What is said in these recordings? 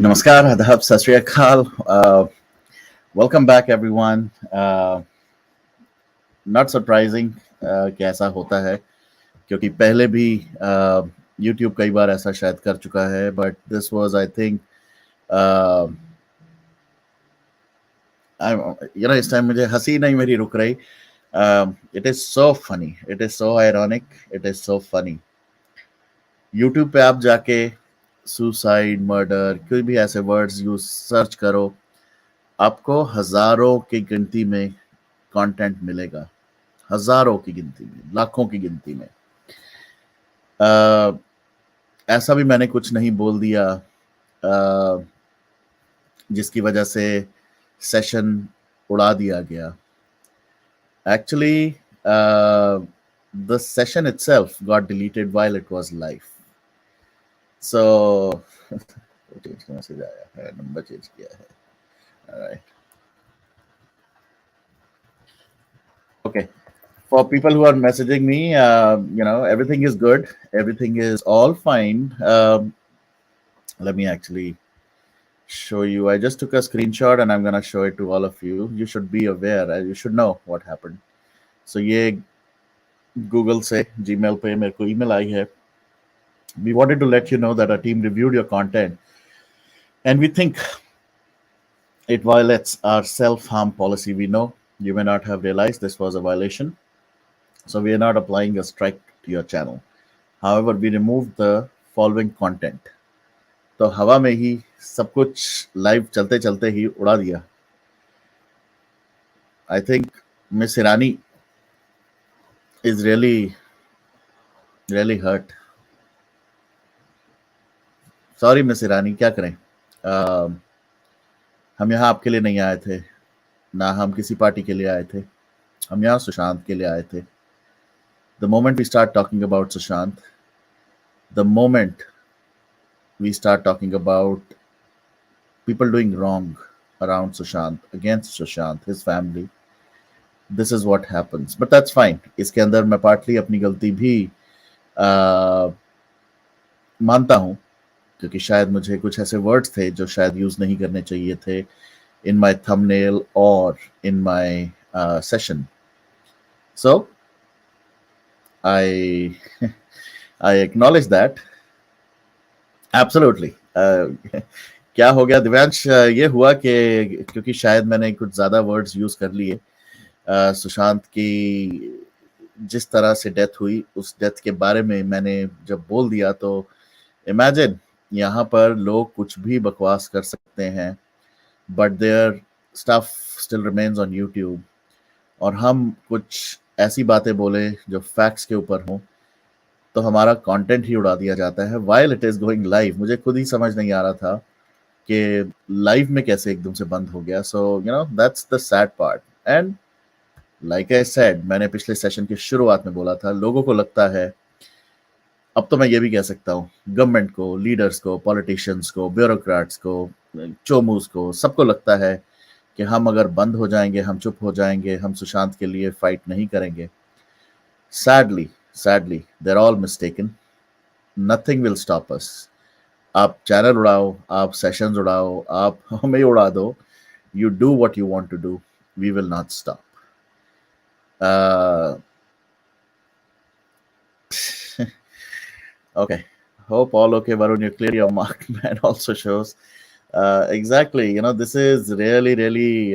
Namaskar, Adhab, Sat Shri Akal. Welcome back, everyone. Not surprising कि ऐसा होता है क्योंकि पहले भी YouTube कई बार ऐसा शायद कर चुका है, but this was, I think, इस टाइम मुझे हंसी नहीं मेरी रुक रही. It is so funny. It is so ironic. It is so funny. YouTube पे आप जाके सुसाइड, मर्डर, कोई भी ऐसे वर्ड्स यूज सर्च करो, आपको हजारों की गिनती में कंटेंट मिलेगा. हजारों की गिनती में, लाखों की गिनती में. ऐसा भी मैंने कुछ नहीं बोल दिया जिसकी वजह से सेशन उड़ा दिया गया. Actually the session itself got deleted while it was live. So change का मैसेज आया है, नंबर चेंज किया है. Alright. Okay. For people who are messaging me, everything is good. Everything is all fine. Let me actually show you. I just took a screenshot and I'm going to show it to all of you. You should be aware. You should know what happened. So ये Google से Gmail पे मेरे को email आई है. We wanted to let you know that our team reviewed your content and we think it violates our self-harm policy. We know you may not have realized this was a violation. So we are not applying a strike to your channel. However, we removed the following content. तो हवा में ही सब कुछ live चलते चलते ही उड़ा दिया. I think Miss Irani is really hurt. Sorry Miss Irani, क्या करें. हम यहाँ आपके लिए नहीं आए थे, ना हम किसी पार्टी के लिए आए थे. हम यहाँ सुशांत के लिए आए थे. The moment we start talking about Sushant, the moment we start talking about people doing wrong around Sushant, against Sushant, his family, this is what happens. But that's fine. इसके अंदर मैं partly अपनी गलती भी मानता हूँ क्योंकि शायद मुझे कुछ ऐसे वर्ड्स थे जो शायद यूज नहीं करने चाहिए थे in my thumbnail or in my session. So I acknowledge that. Absolutely. क्या हो गया दिव्यांश, ये हुआ कि क्योंकि शायद मैंने कुछ ज़्यादा वर्ड्स यूज़ कर लिए. सुशांत की जिस तरह से डेथ हुई, उस डेथ के बारे में मैंने जब बोल दिया तो इमेजिन यहाँ पर लोग कुछ भी बकवास कर सकते हैं, but their stuff still remains on YouTube. और हम कुछ ऐसी बातें बोले जो फैक्ट्स के ऊपर हों तो हमारा कंटेंट ही उड़ा दिया जाता है while it is going live. मुझे खुद ही समझ नहीं आ रहा था कि लाइव में कैसे एकदम से बंद हो गया. सो that's the sad part. And like I said, मैंने पिछले सेशन के शुरुआत में बोला था, लोगों को लगता है, अब तो मैं ये भी कह सकता हूँ, गवर्नमेंट को, लीडर्स को, पॉलिटिशियंस को, ब्यूरोक्रेट्स को, चोमूस को, सबको लगता है कि हम अगर बंद हो जाएंगे, हम चुप हो जाएंगे, हम सुशांत के लिए फाइट नहीं करेंगे. Sadly, they're all mistaken. Nothing will stop us. आप चैनल उड़ाओ, आप सेशंस उड़ाओ, आप हमें उड़ा दो. You do what you want to do. We will not stop. Okay. Hope all okay, Varun. You clear your mark. Man also shows. Exactly. This is really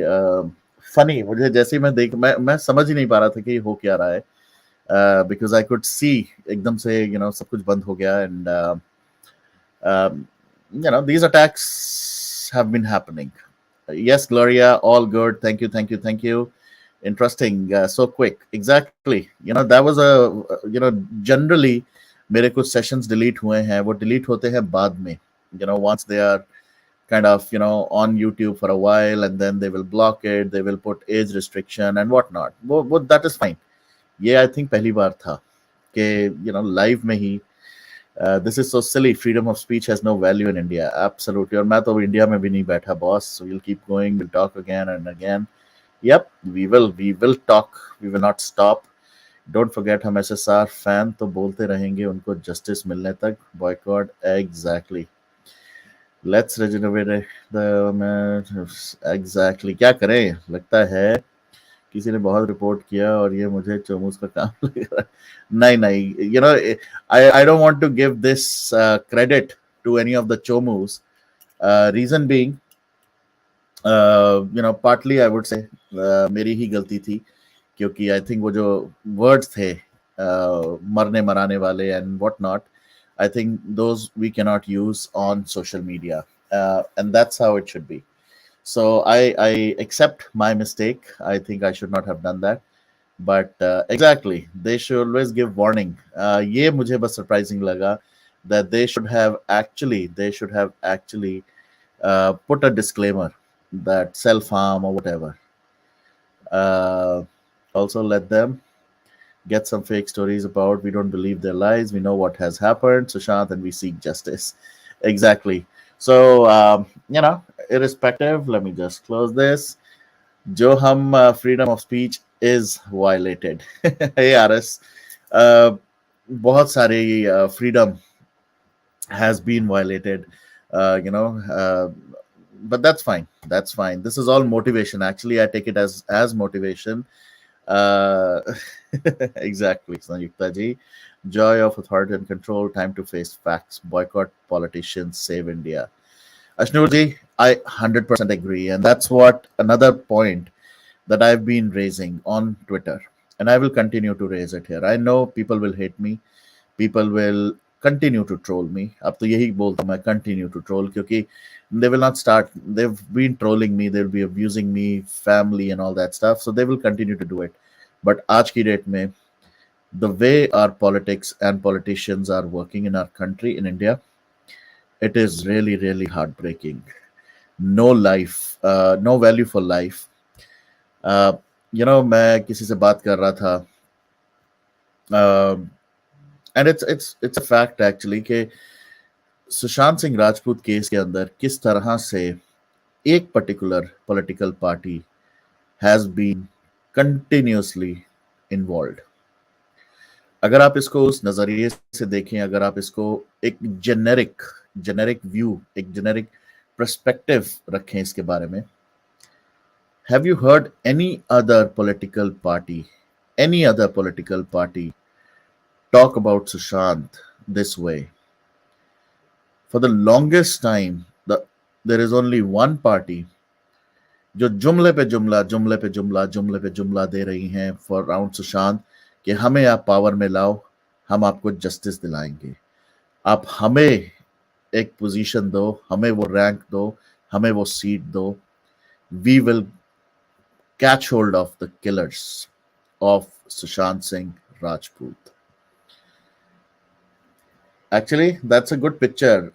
funny. मुझे जैसे ही मैं समझ ही नहीं पा रहा था कि ये हो क्या रहा है. Because I could see एकदम से सब कुछ बंद हो गया. And these attacks have been happening. Yes, Gloria, all good. Thank you. Interesting. So quick. Exactly. That was generally मेरे कुछ सेशंस डिलीट हुए हैं. वो डिलीट होते हैं बाद में. Once they are kind of on YouTube for a while, and then they will block it. They will put age restriction and whatnot. That is fine. ये आई थिंक पहली बार था कि लाइव में ही this is so silly. Freedom of speech has no value in India. Absolutely. और मैं तो India में भी नहीं बैठा boss. We will keep going, will talk again and again. Yup, we will talk, we will not stop. Don't forget, हम SSR fan तो बोलते रहेंगे उनको जस्टिस मिलने तक. Boycott. Exactly. Let's regenerate the exactly क्या करें, लगता है किसी ने बहुत रिपोर्ट किया और ये मुझे चोमूस का काम लग रहा है। नहीं नहीं, you know, I don't want to give this credit to any of the चोमूस, reason being, you know, partly I would say मेरी ही गलती थी, क्योंकि आई थिंक वो जो वर्ड्स थे मरने मराने वाले and what not, I think those we can not use on social media, and that's how it should be. So I accept my mistake. I think I should not have done that. But exactly, they should always give warning. ये मुझे बस surprising लगा that they should have actually put a disclaimer that self harm or whatever. Uh, Also let them get some fake stories about we don't believe their lies. We know what has happened, Sushant, and we seek justice. Exactly. So you know, irrespective, let me just close this. जो हम freedom of speech is violated. Hey RS, बहुत सारे freedom has been violated, you know, but that's fine. That's fine. This is all motivation. Actually, I take it as motivation. uh, exactly, Sanjukta ji. Joy of authority and control, time to face facts, boycott politicians, save India. Ashnur ji, I 100% agree. And that's what another point that I've been raising on Twitter. And I will continue to raise it here. I know people will hate me. People will continue to troll me. अब तो यही बोलता हूँ मैं, continue to troll, क्योंकि they will not start. They've been trolling me. They'll be abusing me, family, and all that stuff. So they will continue to do it. But आज की date में, the way our politics and politicians are working in our country, in India, it is really, really heartbreaking. No life, no value for life. Uh, you know, मैं किसी से बात कर रहा था, and it's a fact actually कि Sushant Singh Rajput case के अंदर किस तरह से एक particular political party has been continuously involve. अगर आप इसको उस नजरिए से देखें, अगर आप इसको एक जेनेरिक जेनेरिक व्यू, एक जेनेरिक पर्सपेक्टिव रखें इसके बारे में, have you heard any other political party talk about Sushant this way? For the longest time, there is only one party जो जुमले पे जुमला दे रही हैं फॉर राउंड सुशांत, कि हमें आप पावर में लाओ, हम आपको जस्टिस दिलाएंगे, आप हमें एक पोजीशन दो, हमें वो रैंक दो, हमें वो सीट दो, we will catch hold of the killers of Sushant Singh Rajput. Actually that's a good picture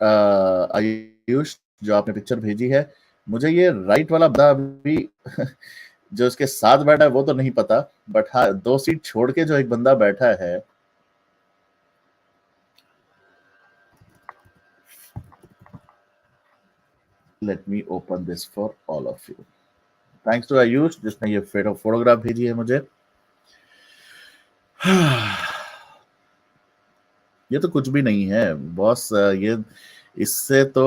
Ayush, जो आपने पिक्चर भेजी है. मुझे ये राइट वाला बंदा अभी जो इसके साथ बैठा है वो तो नहीं पता, बट हाँ, 2 सीट छोड़ के जो एक बंदा बैठा है, let me open this for all of you. Thanks to Ayush जिसने ये फोटोग्राफ भेजी है मुझे. ये तो कुछ भी नहीं है बॉस, ये इससे तो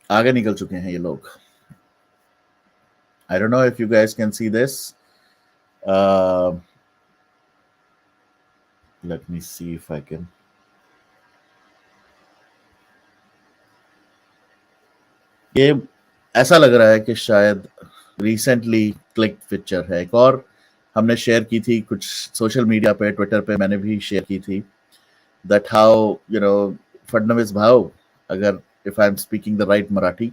आगे निकल चुके हैं ये लोग. I don't know if you guys can see this. Let me see if I can. ये ऐसा लग रहा है कि शायद रिसेंटली क्लिक पिक्चर है. एक और हमने शेयर की थी कुछ सोशल मीडिया पे, ट्विटर पे मैंने भी शेयर की थी, that how, you know, Fadnavis भाव, अगर if I'm speaking the right Marathi,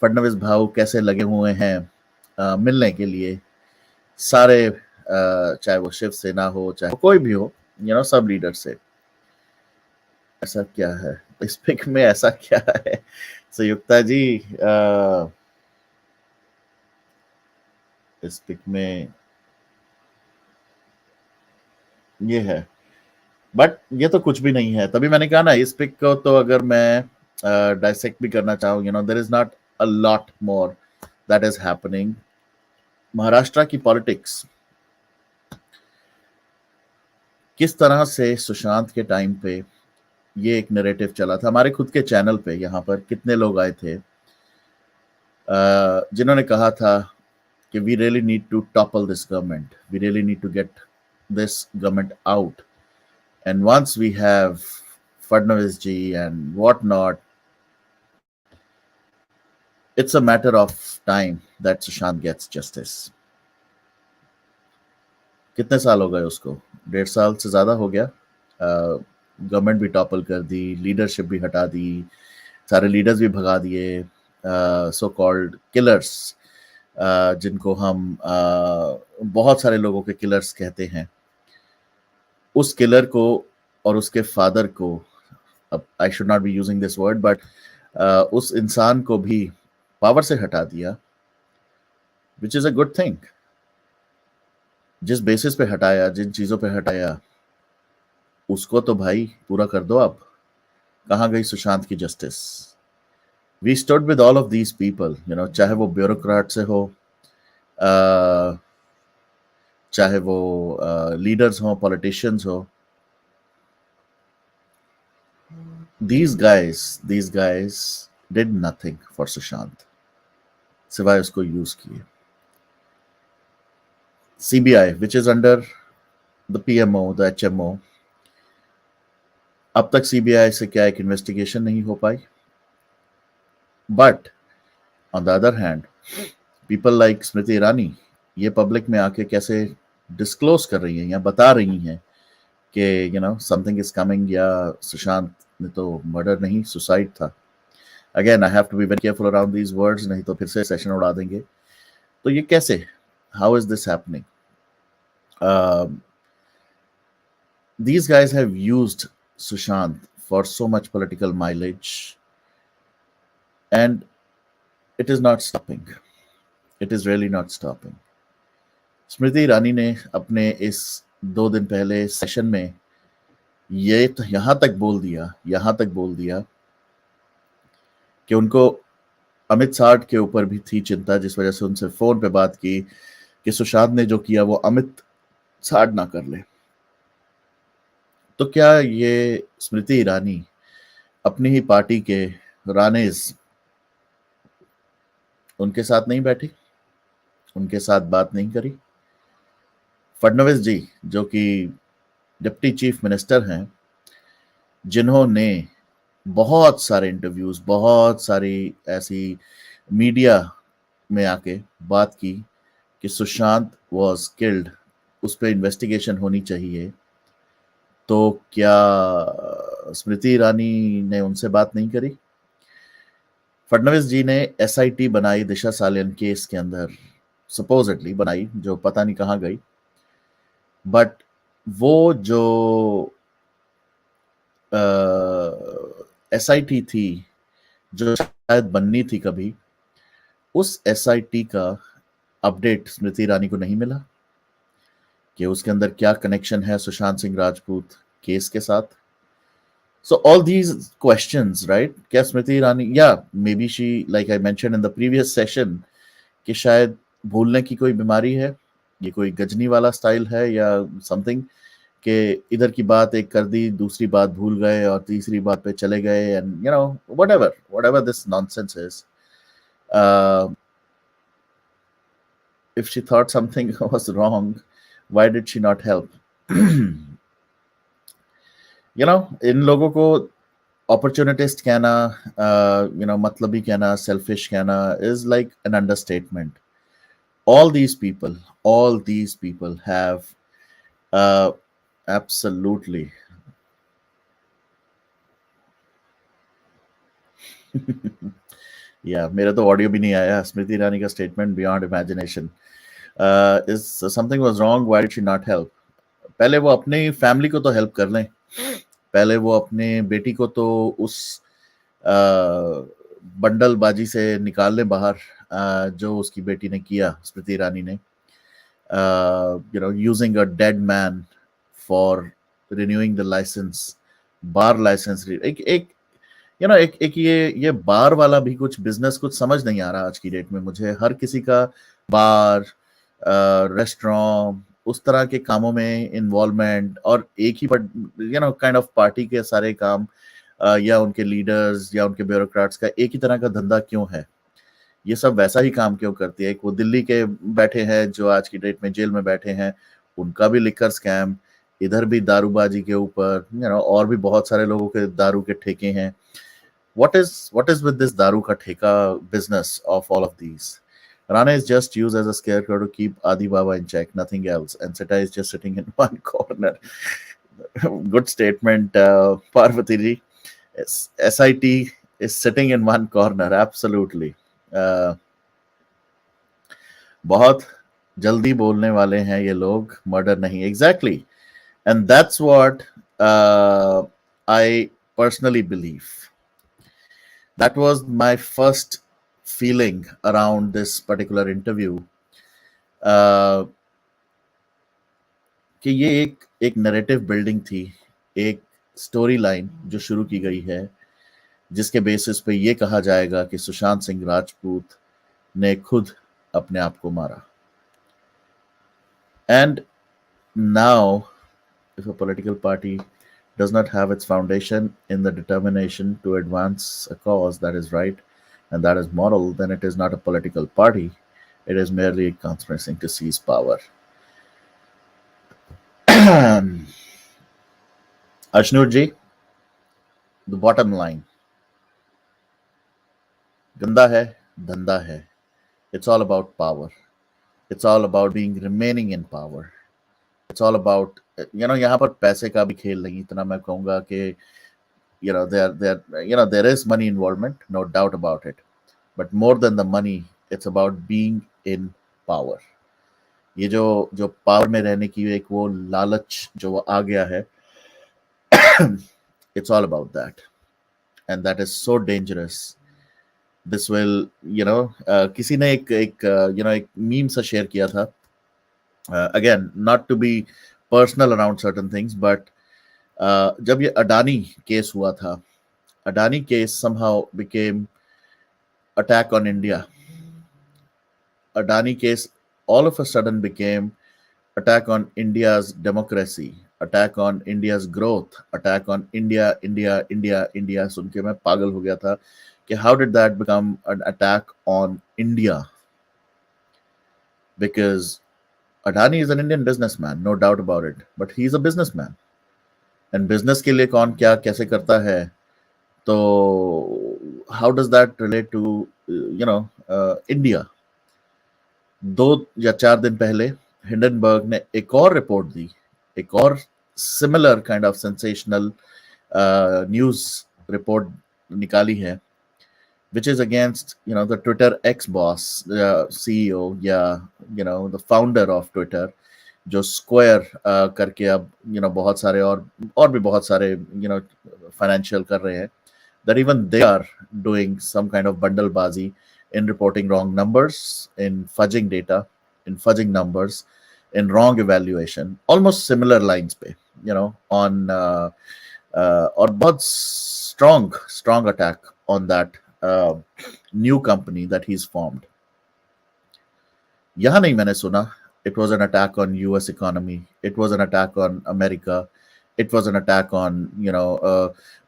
Fadnavis भाव कैसे लगे हुए हैं मिलने के लिए सारे, चाहे वो शिवसेना हो, चाहे कोई भी हो, you know, सब लीडर से. ऐसा क्या है इस पिक में, ऐसा क्या है संयुक्ता जी? इस पिक में ये है, बट ये तो कुछ भी नहीं है. तभी मैंने कहा ना, इस पिक को तो अगर मैं डायसेक्ट भी करना चाहूँ, you know, there is not a lot more that is happening. Maharashtra की पॉलिटिक्स किस तरह से सुशांत के टाइम पे ये एक नैरेटिव चला था हमारे खुद के चैनल पे। यहाँ पर कितने लोग आए थे जिन्होंने कहा था कि we really need to topple this government. We really need to get this government out. And once we have Fadnavis ji and whatnot, it's a matter of time that Sushant gets justice. कितने साल हो गए उसको? 1.5 साल से ज्यादा हो गया। गवर्नमेंट भी टॉपल कर दी, लीडरशिप भी हटा दी, सारे लीडर्स भी भगा दिए, सो कॉल्ड किलर्स जिनको हम बहुत सारे लोगों के किलर्स कहते हैं, उस किलर को और उसके फादर को, अब I should not be using this word but उस इंसान को भी पावर से हटा दिया, which is a good thing. जिस बेसिस पे हटाया, जिन चीजों पे हटाया, उसको तो भाई पूरा कर दो। अब कहाँ गई सुशांत की justice? We stood with all of these people, you know, चाहे वो ब्यूरोक्रेट से हो, चाहे वो लीडर्स हो, पॉलिटिशियंस हो, these guys did nothing for Sushant सिवाय उसको यूज किए। CBI which is under the PMO, the HMO, अब तक सीबीआई से क्या एक इन्वेस्टिगेशन नहीं हो पाई। But on the other hand people like Smriti Irani ये पब्लिक में आके कैसे डिस्क्लोज कर रही हैं या बता रही हैं कि you know something is coming, या सुशांत ने तो मर्डर नहीं सुसाइड था। Again I have to be very careful around these words, नहीं तो फिर से सेशन उड़ा देंगे। तो ये कैसे, how is this happening? These guys have used Sushant for so much political mileage and it is not stopping. It is really not stopping. स्मृति ईरानी ने अपने इस 2 दिन पहले सेशन में ये तो यहां तक बोल दिया कि उनको अमित साठ के ऊपर भी थी चिंता, जिस वजह से उनसे फोन पे बात की कि सुशांत ने जो किया वो अमित साठ ना कर ले। तो क्या ये स्मृति ईरानी अपनी ही पार्टी के रानेज उनके साथ नहीं बैठी, उनके साथ बात नहीं करी? फडणवीस जी जो कि डिप्टी चीफ मिनिस्टर हैं, जिन्होंने बहुत सारे इंटरव्यूज, बहुत सारी ऐसी मीडिया में आके बात की कि सुशांत वाज किल्ड, उस पर इन्वेस्टिगेशन होनी चाहिए, तो क्या स्मृति ईरानी ने उनसे बात नहीं करी? फडणवीस जी ने एसआईटी बनाई दिशा सालियन केस के अंदर, सपोजिटली बनाई, जो पता नहीं कहाँ गई। बट वो जो एसआईटी थी जो शायद बननी थी कभी, उस एसआईटी का अपडेट स्मृति ईरानी को नहीं मिला कि उसके अंदर क्या कनेक्शन है सुशांत सिंह राजपूत केस के साथ। So all these questions, right? क्या स्मृति ईरानी, या may be she, like I mention in the previous session, कि शायद भूलने की कोई बीमारी है, ये कोई गजनी वाला स्टाइल है या समथिंग, कि इधर की बात एक कर दी, दूसरी बात भूल गए और तीसरी बात पे चले गए, and you know whatever this nonsense is. if she thought something was wrong, why did she not help? You know, इन लोगों को opportunist कहना, मतलबी कहना, selfish कहना is like an understatement. All these people have absolutely या मेरा तो audio भी नहीं आया। स्मृति ईरानी का statement beyond imagination. Is something was wrong, why did she not help? पहले वो अपनी फैमिली को तो हेल्प कर लें, पहले वो अपने बेटी को तो उस बंडलबाजी से निकाल लें बाहर, जो उसकी बेटी ने किया, स्मृति ईरानी ने, using a dead man for renewing the licence, bar licence. एक ये बार वाला भी कुछ बिजनेस कुछ समझ नहीं आ रहा आज की डेट में मुझे। हर किसी का बार, रेस्टोरेंट, उस तरह के कामों में इन्वॉल्वमेंट और एक ही काइंड ऑफ पार्टी के सारे काम या उनके लीडर्स या उनके ब्यूरोक्रेट्स का एक ही तरह का धंधा क्यों है? ये सब वैसा ही काम क्यों करती है? एक वो दिल्ली के बैठे हैं जो आज की डेट में जेल में बैठे हैं, उनका भी लिकर स्कैम, इधर भी दारूबाजी के ऊपर और भी बहुत सारे लोगों के दारू के ठेके हैं. What is with this daru ka theka business of all of these? Rana is just used as a scarecrow to keep Adi Baba in check, nothing else. And Sita is just sitting in one corner. Good statement, Parvati ji. SIT is sitting in one corner, absolutely. बहुत जल्दी बोलने वाले हैं ये लोग, murder नहीं. Exactly. And that's what I personally believe. That was my first feeling around this particular interview. कि ये एक नैरेटिव बिल्डिंग थी, एक स्टोरी लाइन जो शुरू की गई है, जिसके बेसिस पे ये कहा जाएगा कि सुशांत सिंह राजपूत ने खुद अपने आप को मारा. And now, if a political party does not have its foundation in the determination to advance a cause that is right and that is moral, then it is not a political party. It is merely conspiring to seize power. Ashnur ji, the bottom line. Ganda hai, dhanda hai. It's all about power. It's all about remaining in power. It's all about, यहाँ पर पैसे का भी खेल नहीं. इतना मैं कहूँगा कि there is money involvement, no doubt about it. But more than the money, it's about being in power. ये जो पावर में रहने की एक वो लालच जो आ गया है, it's all about that. And that is so dangerous. This will, किसी ने एक मीम सा शेयर किया था. Again, not to be personal around certain things, but जब ये अडानी केस हुआ था, Adani case somehow became attack on India. Adani case all of a sudden became attack on India's democracy, attack on India's growth, attack on India. सुन के मैं पागल हो गया था कि how did that become an attack on India? Because Adani is an Indian businessman, no doubt about it, but he's a businessman. And business के लिए कौन क्या कैसे करता है, तो how does that relate to India? 2 या 4 दिन पहले हिंडनबर्ग ने एक और रिपोर्ट दी, एक और similar kind of sensational news report निकाली है, which is against the Twitter ex-boss, CEO या the founder of Twitter, जो स्क्वायर करके अब बहुत सारे और भी बहुत सारे फाइनेंशियल कर रहे हैं, that even they are doing some kind of bundlebazi in reporting wrong numbers, in fudging data, in fudging numbers, in wrong evaluation, almost similar lines पे, on और बहुत strong attack on that new company that he's formed. यहाँ नहीं मैंने सुना it was an attack on US economy, it was an attack on America, it was an attack on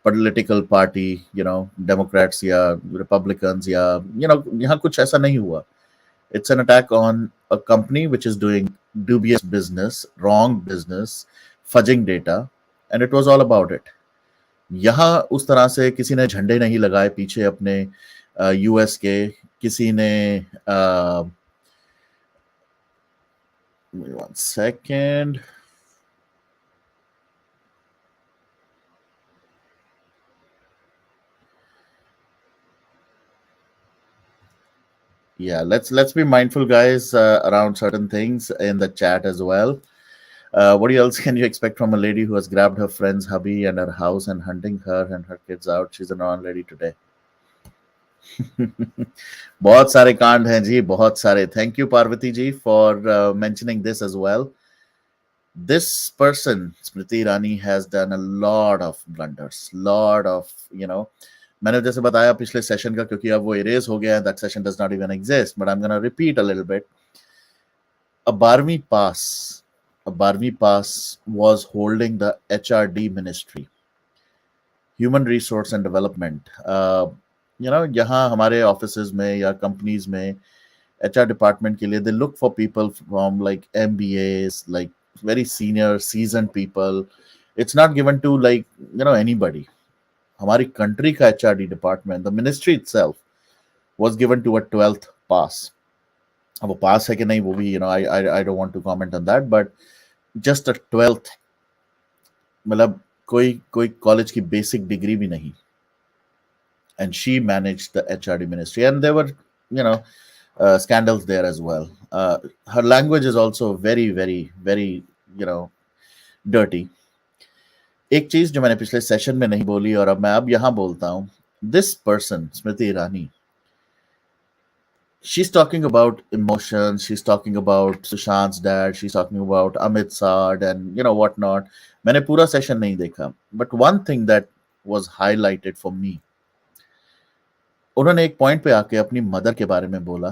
political party, Democrats या Republicans या यहाँ कुछ ऐसा नहीं हुआ. It's an attack on a company which is doing dubious business, wrong business, fudging data, and it was all about it. यहाँ उस तरह से किसी ने झंडे नहीं लगाए पीछे अपने यूएस के, किसी ने one second. Yeah, let's be mindful, guys, around certain things in the chat as well. What else can you expect from a lady who has grabbed her friend's hubby and her house and hunting her and her kids out? She's a non-lady today. बहुत सारे कांड हैं जी, बहुत सारे. Thank you, Parvati ji, for mentioning this as well. This person, Smriti Irani, has done a lot of blunders, lot of, मैंने जैसे बताया पिछले सेशन का, क्योंकि अब वो इरेज हो गया है, that session does not even exist, but I'm going to repeat a little bit. A 12वीं पास 12वीं पास was holding the HRD ministry, human resource and development. यहाँ हमारे ऑफिसेज में या कंपनीज में HR डिपार्टमेंट के लिए they look for people from like MBAs, like very senior seasoned people. It's not given to like anybody. हमारी country का HRD department, the ministry itself was given to a 12th pass. अब वो पास है कि नहीं वो भी I don't want to comment on that, but just a 12th, मतलब कोई कोई कॉलेज की बेसिक डिग्री भी नहीं, and she managed the HRD ministry, and there were you know scandals there as well. Her language is also very very very dirty. एक चीज जो मैंने पिछले सेशन में नहीं बोली और अब मैं यहाँ बोलता हूँ, this person Smriti Irani, she's talking about emotions, she's talking about Sushant's dad, she's talking about Amit Saad and what not. मैंने पूरा सेशन नहीं देखा, but one thing that was highlighted for me, उन्होंने एक पॉइंट पे आके अपनी मदर के बारे में बोला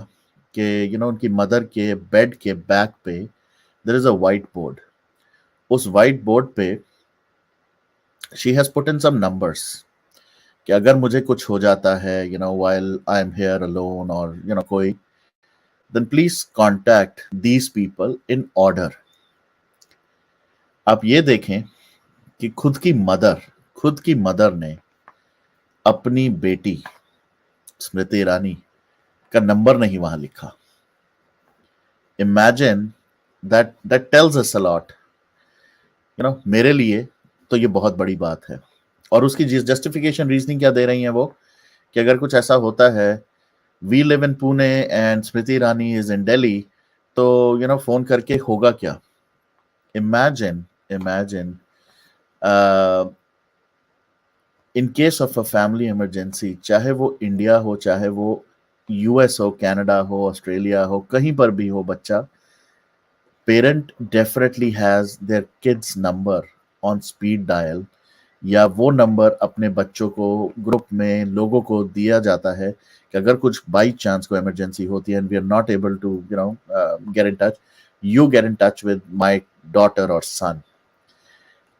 कि उनकी मदर के बेड के बैक पे there is a white board. उस व्हाइट बोर्ड पे she has put in some numbers कि अगर मुझे कुछ हो जाता है while I am here alone और कोई, then please contact these people in order. आप ये देखें कि खुद की मदर ने अपनी बेटी स्मृति ईरानी का नंबर नहीं वहां लिखा. Imagine that tells us a lot. मेरे लिए तो ये बहुत बड़ी बात है. और उसकी जस्टिफिकेशन रीजनिंग क्या दे रही है वो, कि अगर कुछ ऐसा होता है, we live in Pune and Smriti Irani is in Delhi, तो फोन करके होगा क्या. Imagine in case of a family emergency, चाहे वो इंडिया हो, चाहे वो US हो, कनाडा हो, ऑस्ट्रेलिया हो, कहीं पर भी हो बच्चा, parent definitely has their kids number on speed dial, या वो नंबर अपने बच्चों को ग्रुप में लोगों को दिया जाता है कि अगर कुछ बाई चांस को इमरजेंसी होती है and we are not able to get in touch, you get in touch with my daughter और सन.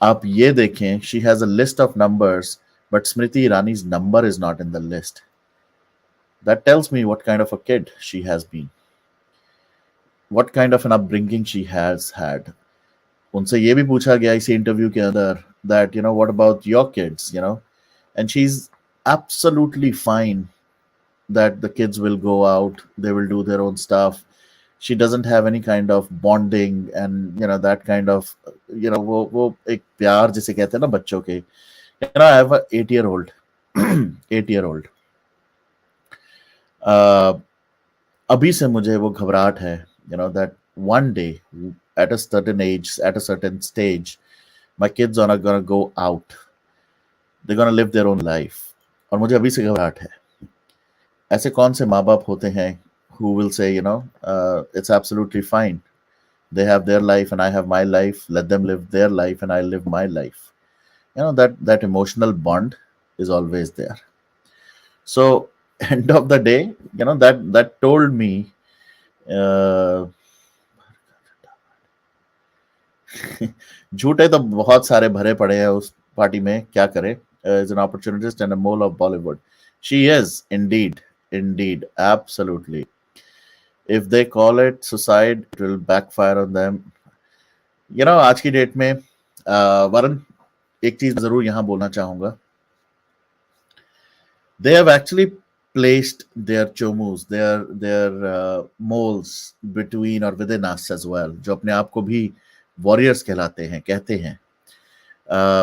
आप ये देखें, she has a list of numbers, but Smriti Irani's number is not in the list. That tells me what kind of a kid she has been, what kind of an upbringing she has had. उनसे ये भी पूछा गया इसी interview के अंदर that what about your kids, and she's absolutely fine that the kids will go out, they will do their own stuff. She doesn't have any kind of bonding and that kind of वो एक प्यार जिसे कहते हैं ना बच्चों के. I have a 8-year-old. 8-year-old. अभी से मुझे वो घबराहट है, that one day at a certain age, at a certain stage, my kids are not gonna go out. They're gonna live their own life. और मुझे अभी से घबराहट है. ऐसे कौन से माँ बाप होते हैं who will say, it's absolutely fine. They have their life and I have my life. Let them live their life and I live my life. That emotional bond is always there. So end of the day, that told me झूठे तो बहुत सारे भरे पड़े हैं उस party में, क्या करे. Is an opportunist and a mole of Bollywood. She is indeed absolutely. If they call it suicide, it will backfire on them. आज की डेट में वरुण, एक चीज जरूर यहां बोलना चाहूंगा. They have actually placed their chomus, their moles between or within us as well, जो अपने आप को भी warriors कहते हैं.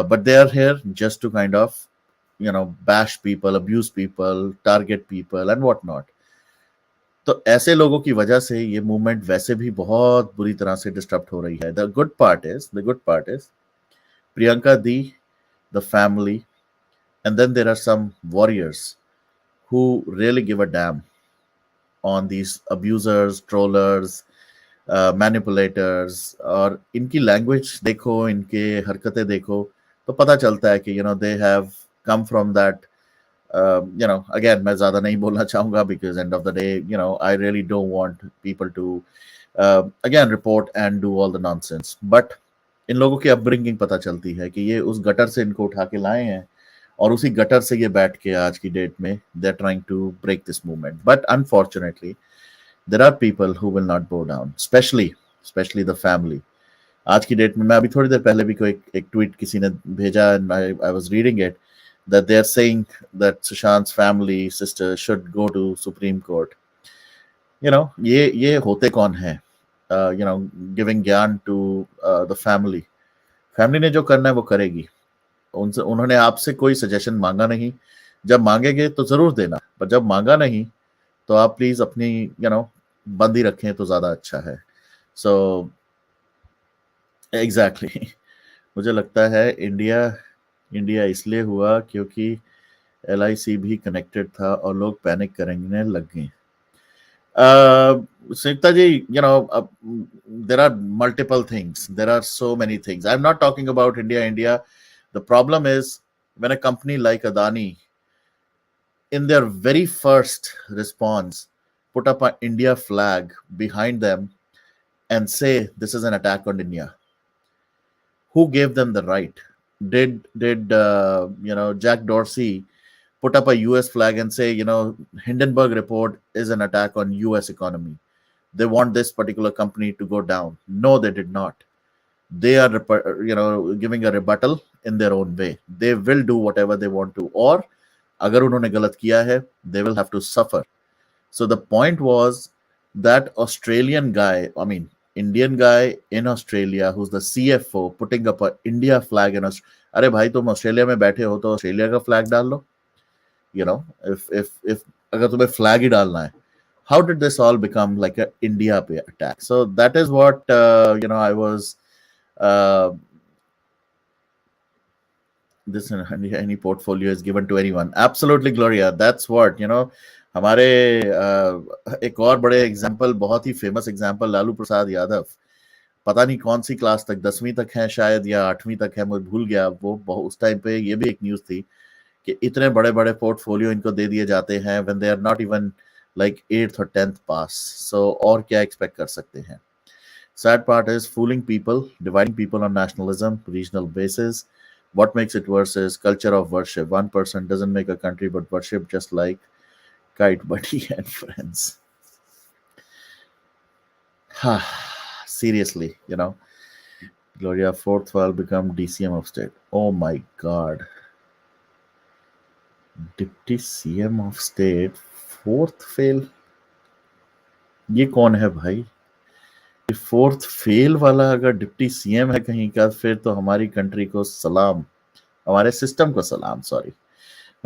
But they are here just to kind of bash people, abuse people, target people and what not. तो ऐसे लोगों की वजह से ये मूवमेंट वैसे भी बहुत बुरी तरह से डिस्टर्ब हो रही है. The good part is Priyanka Di, the family, and then there are some warriors who really give a damn on these abusers, trollers, manipulators. और इनकी लैंग्वेज देखो, इनके हरकतें देखो, तो पता चलता है कि they have come from that. Again, मैं ज्यादा नहीं बोलना चाहूंगा because end of the day, I really don't want people to again report and do all the nonsense, but in लोगों की अपब्रिंगिंग पता चलती है कि ये उस गटर से इनको उठा के लाए हैं और उसी गटर से ये बैठ के आज की डेट में they are trying to break this movement, but unfortunately there are people who will not go down, specially the family. आज की डेट में, मैं अभी थोड़ी देर पहले भी कोई एक ट्वीट किसी ने भेजा, I was reading it, that they are saying that Sushant's family sister should go to Supreme Court. ये होते कौन है? गिविंग ज्ञान टू द फैमिली। फैमिली ने जो करना है वो करेगी। उनसे उन्होंने आपसे कोई सजेशन मांगा नहीं। जब मांगेंगे तो जरूर देना, पर जब मांगा नहीं तो आप प्लीज अपनी बंदी रखें तो ज्यादा अच्छा है। सो एग्जैक्टली मुझे लगता है इंडिया इंडिया इसलिए हुआ क्योंकि LIC भी कनेक्टेड था और लोग पैनिक करने लग गए। Sunita ji, there are multiple things. There are so many things. I'm not talking about India. The problem is when a company like Adani, in their very first response, put up an India flag behind them and say this is an attack on India. Who gave them the right? Did Jack Dorsey put up a US flag and say, Hindenburg report is an attack on US economy? They want this particular company to go down. No, they did not. They are, giving a rebuttal in their own way. They will do whatever they want to. Or, अगर उन्होंने गलत किया है, they will have to suffer. So the point was that Australian guy, I mean, Indian guy in Australia who's the CFO putting up a India flag in Australia. अरे भाई तुम Australia में बैठे हो तो ऑस्ट्रेलिया का फ्लैग डाल लो। if अगर तुम्हें फ्लैग ही डालना है, how did this all become like a India attack? So that is what I was this any portfolio is given to anyone. Absolutely, Gloria. That's what हमारे एक और बड़े एग्जाम्पल, बहुत ही फेमस एग्जाम्पल, लालू प्रसाद यादव। पता नहीं कौन सी क्लास तक, 10वीं तक है शायद या 8वीं तक है, मुझे भूल गया वो। उस टाइम पे ये भी एक न्यूज थी कि इतने बड़े बड़े पोर्टफोलियो इनको दे दिए जाते हैं when they are not even like 8th or 10th pass. So और क्या एक्सपेक्ट कर सकते हैं? Sad part is fooling people, dividing people on nationalism, regional basis. What makes it worse is culture of worship. One person doesn't make a country but worship, just like Kite Buddy and friends. Seriously, Gloria, fourth will become DCM of state. Oh my God. Deputy CM of state, fourth fail. ये कौन है भाई? Fourth fail वाला अगर deputy CM है कहीं का, फिर तो हमारी कंट्री को सलाम, हमारे सिस्टम को सलाम। सॉरी,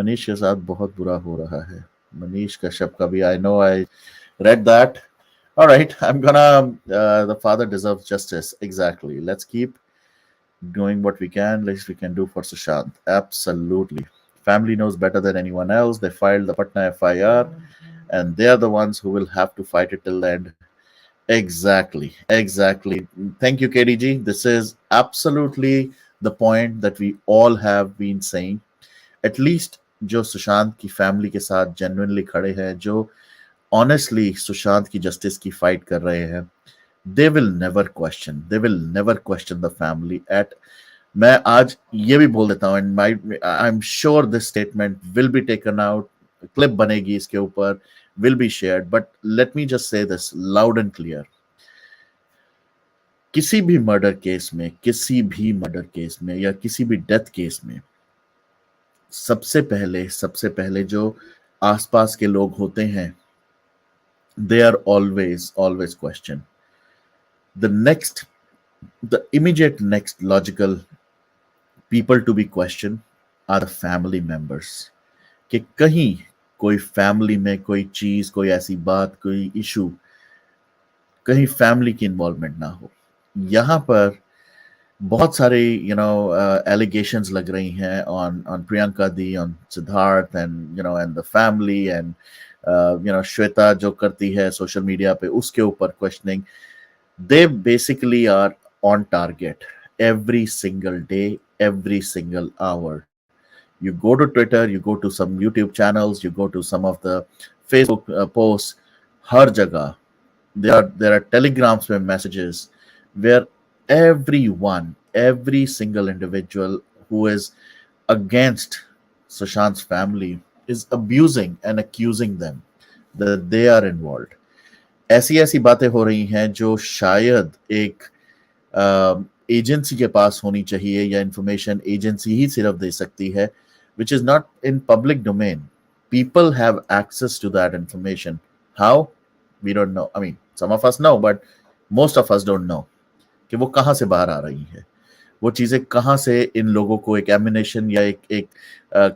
मनीष के साथ बहुत बुरा हो रहा है। मनीष कश्यप का भी, I know, I read that. Alright, I am gonna, the father deserves justice. Exactly, let's keep doing what we can, least we can do for Sushant. Absolutely. Family knows better than anyone else. They filed the Patna FIR and they are the ones who will have to fight it till the end. Exactly. Thank you, KDG. This is absolutely the point that we all have been saying. At least जो सुशांत की family के साथ genuinely खड़े हैं, जो honestly Sushant की justice की fight कर रहे हैं, they will never question the family at। मैं आज ये भी बोल देता हूँ, and I'm sure this statement will be taken out, clip बनेगी इसके ऊपर, will be shared, but let me just say this loud and clear. किसी भी मर्डर केस में या किसी भी डेथ केस में सबसे पहले जो आसपास के लोग होते हैं, they are always questioned. The immediate next logical people to be questioned are the family members. कि कहीं कोई फैमिली में कोई चीज, कोई ऐसी बात, कोई इशू, कहीं फैमिली की इन्वॉल्वमेंट ना हो। यहाँ पर बहुत सारे एलिगेशंस लग रही हैं on Priyanka the, on Siddharth and and the family and Shweta जो करती है सोशल मीडिया पे, उसके ऊपर questioning. They basically are on target every single day, every single hour. You go to Twitter, you go to some YouTube channels, you go to some of the Facebook posts, हर जगह there are telegrams with messages where every single individual who is against Sushant's family is abusing and accusing them that they are involved. ऐसी ऐसी बातें हो रही हैं जो शायद एक एजेंसी के पास होनी चाहिए या इंफॉर्मेशन एजेंसी ही सिर्फ दे सकती है, which is not in public domain. People have access to that information. How? We don't know. I mean, some of us know, but most of us don't know कि वो कहाँ से बाहर आ रही है, वो चीज़ें कहाँ से इन लोगों को एक एमिनेशन या एक एक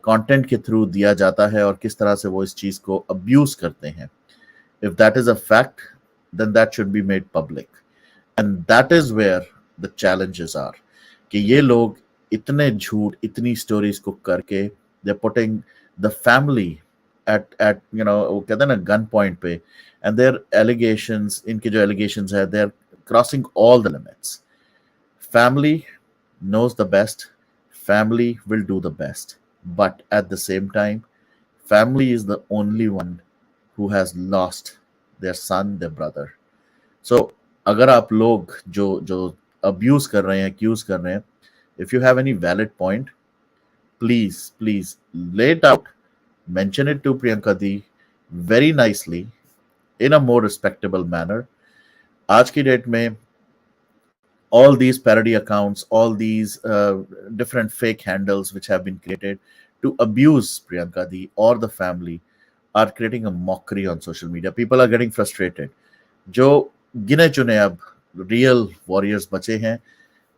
कंटेंट के थ्रू दिया जाता है और किस तरह से वो इस चीज़ को अब्यूज करते हैं. If that is a fact, then that should be made public. And that is where the challenges are. कि ये लोग इतने झूठ इतनी स्टोरीज को करके they're putting the family at वो कहते हैं ना गन पॉइंट पे, and their allegations, इनके जो allegations है, they're crossing all the limits. Family knows the best, family will do the best, but at the same time family is the only one who has lost their son, their brother. So अगर आप लोग जो जो abuse कर रहे हैं, accused कर रहे हैं, if you have any valid point, please lay it out, mention it to Priyanka Di very nicely in a more respectable manner. आज की डेट में all these parody accounts, all these different fake handles which have been created to abuse Priyanka Di or the family are creating a mockery on social media. People are getting frustrated. जो गिने चुने अब real warriors बचे हैं,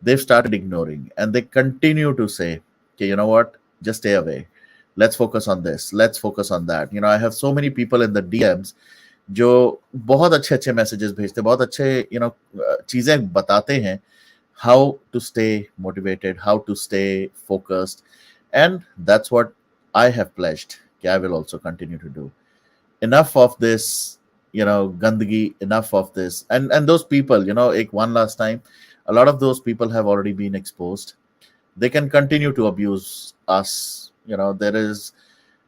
they've started ignoring and they continue to say, okay, you know what, just stay away. Let's focus on this. Let's focus on that. I have so many people in the DMs जो बहुत अच्छे अच्छे messages भेजते, बहुत अच्छे चीजें बताते हैं, how to stay motivated, how to stay focused, and that's what I have pledged that I will also continue to do. Enough of this, gandagi, enough of this, and those people, one last time, a lot of those people have already been exposed. They can continue to abuse us. There is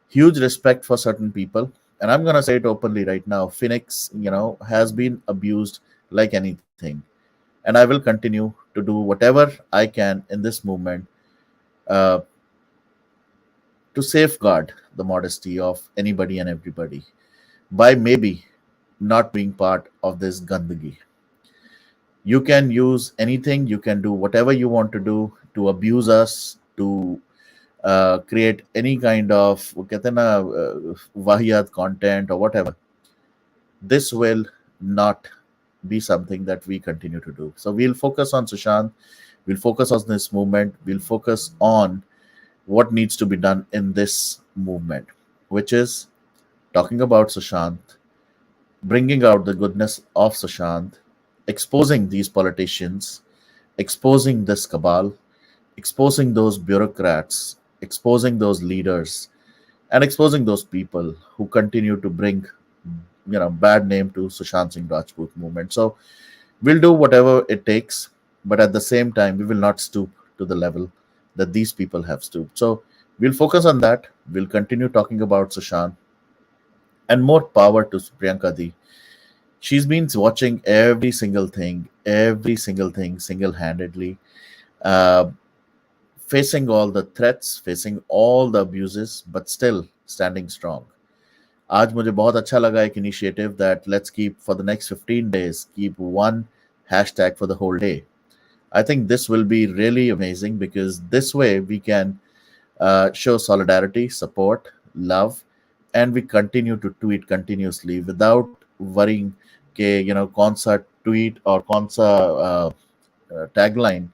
huge respect for certain people, and I'm going to say it openly right now. Phoenix, has been abused like anything, and I will continue to do whatever I can in this movement uh, to safeguard the modesty of anybody and everybody by maybe not being part of this gandagi. You can use anything, you can do whatever you want to do to abuse us, to create any kind of वो कहते हैं ना वाहियात content or whatever. This will not be something that we continue to do. So we'll focus on Sushant, we'll focus on this movement, we'll focus on what needs to be done in this movement, which is talking about Sushant, bringing out the goodness of Sushant, exposing these politicians, exposing this cabal, exposing those bureaucrats, exposing those leaders, and exposing those people who continue to bring bad name to Sushant Singh Rajput movement. So we'll do whatever it takes, but at the same time we will not stoop to the level that these people have stooped. So we'll focus on that. We'll continue talking about Sushant, and more power to Priyanka Di. She's been watching every single thing single-handedly, uh, facing all the threats, facing all the abuses, but still standing strong. आज मुझे बहुत अच्छा लगा एक initiative that let's keep for the next 15 days, keep one hashtag for the whole day. I think this will be really amazing because this way we can show solidarity, support, love, and we continue to tweet continuously without worrying कि कौन सा tweet और कौन सा tagline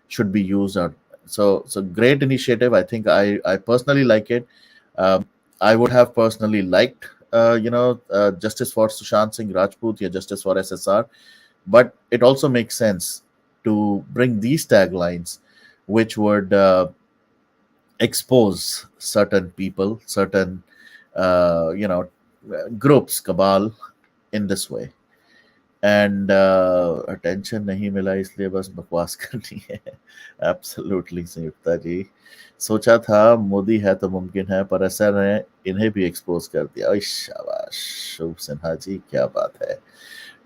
should be used. Or so great initiative. I think I personally like it. I would have personally liked justice for Sushant Singh Rajput or justice for SSR, but it also makes sense to bring these taglines which would expose certain people, certain groups, cabal in this way. And attention नहीं मिला इसलिए बस बकवास करनी है. Absolutely संयुक्ता जी, सोचा था मोदी है तो मुमकिन है, पर ऐसा ने इन्हें भी एक्सपोज कर दिया. शाबाश शुभ सिन्हा जी, क्या बात है.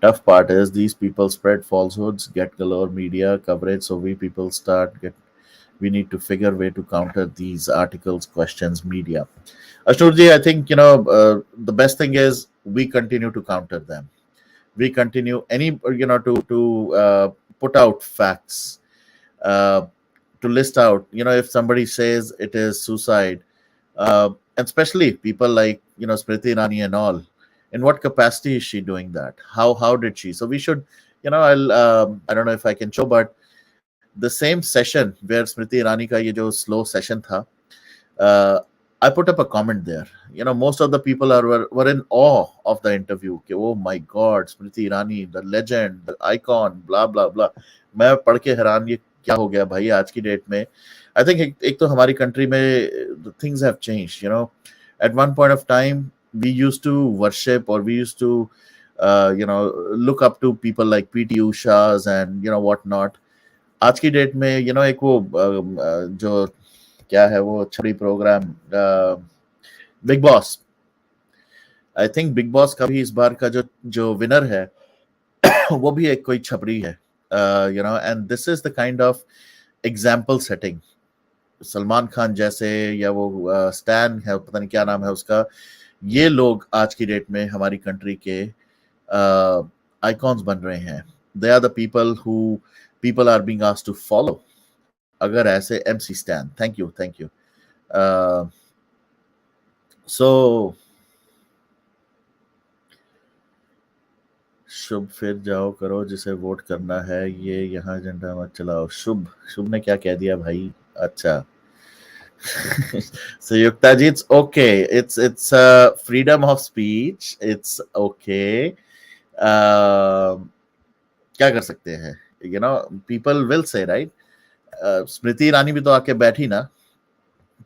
Tough part is these people spread falsehoods, get galore media coverage, so we people start get. We need to figure way to counter these articles, questions, media. Ashurji, I think the best thing is we continue to counter them. We continue to put out facts, uh, to list out. If somebody says it is suicide, and especially people like Smriti Irani and all, in what capacity is she doing that? How did she? So we should, I don't know if I can show, but the same session where Smriti Irani ka ye jo slow session tha, uh, I put up a comment there. Most of the people were in awe of the interview. कि, oh my God, Smriti Irani, the legend, the icon, blah blah blah. मैं पढ़ के हैरान, ये क्या हो गया भाई आज की डेट में. I think एक तो हमारी कंट्री में things have changed. At one point of time we used to worship, or we used to look up to people like PT Ushas and what not. आज की डेट में एक वो जो क्या है वो छड़ी programme, Bigg Boss. I think Bigg Boss का भी इस बार का जो जो विनर है वो भी एक कोई छपरी है. And this is the kind of example setting. Salman Khan जैसे, या वो स्टैन है, पता नहीं क्या नाम है उसका, ये लोग आज की डेट में हमारी कंट्री के आइकॉन्स बन रहे हैं. They are the people who people are being asked to follow. अगर ऐसे MC Stan, thank you. So शुभ फिर जाओ करो जिसे वोट करना है, ये यहाँ झंडा मत चलाओ. शुभ ने क्या कह दिया भाई? अच्छा. So Yukta ji, it's okay. It's freedom of speech. It's okay. क्या कर सकते हैं? People will say, right? Smriti Irani भी तो आके बैठी ना,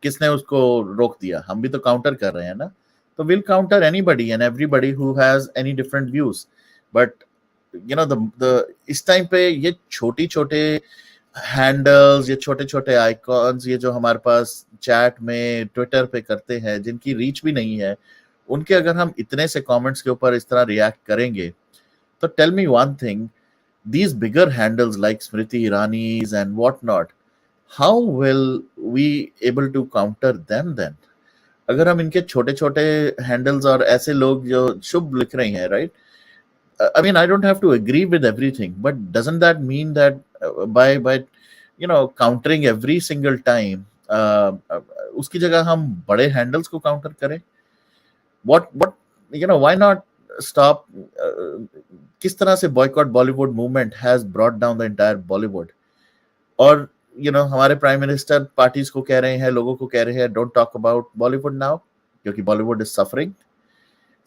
किसने उसको रोक दिया? हम भी तो काउंटर कर रहे हैं ना. तो will counter anybody and everybody who has any different views. But the इस टाइम पे ये छोटे छोटे हैंडल्स, ये छोटे छोटे आइकॉन्स, ये जो हमारे पास चैट में ट्विटर पे करते हैं, जिनकी रीच भी नहीं है, उनके अगर हम इतने से कमेंट्स के ऊपर इस तरह रिएक्ट करेंगे, तो tell me one thing, these bigger handles like Smriti Irani's and whatnot, how will we able to counter them then? अगर हम इनके छोटे छोटे हैंडल्स और ऐसे लोग जो शुभ लिख रहे हैं, right? I mean, I don't have to agree with everything, but doesn't that mean that by countering every single time, उसकी जगह हम बड़े हैंडल्स को काउंटर करें? What why not stop? किस तरह से boycott Bollywood movement has brought down the entire Bollywood. और हमारे प्राइम मिनिस्टर पार्टीज को कह रहे हैं, लोगों को कह रहे हैं, don't talk about Bollywood now, क्योंकि Bollywood is suffering.